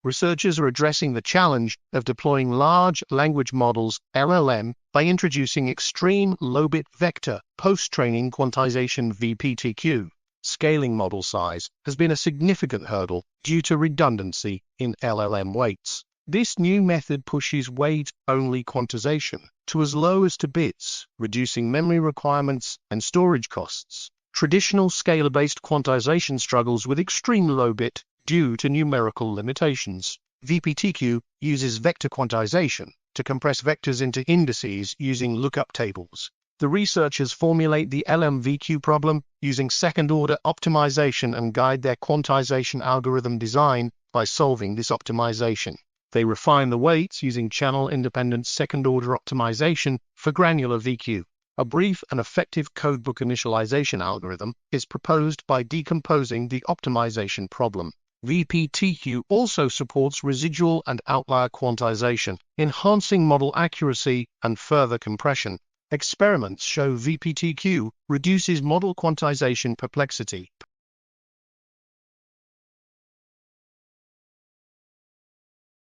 researchers are addressing the challenge of deploying large language models, LLM, by introducing extreme low-bit vector post-training quantization (VPTQ). Scaling model size has been a significant hurdle due to redundancy in LLM weights. This new method pushes weight-only quantization to as low as 2 bits, reducing memory requirements and storage costs. Traditional scalar-based quantization struggles with extreme low bit due to numerical limitations. VPTQ uses vector quantization to compress vectors into indices using lookup tables. The researchers formulate the LMVQ problem using second-order optimization and guide their quantization algorithm design by solving this optimization. They refine the weights using channel-independent second-order optimization for granular VQ. A brief and effective codebook initialization algorithm is proposed by decomposing the optimization problem. VPTQ also supports residual and outlier quantization, enhancing model accuracy and further compression. Experiments show VPTQ reduces model quantization perplexity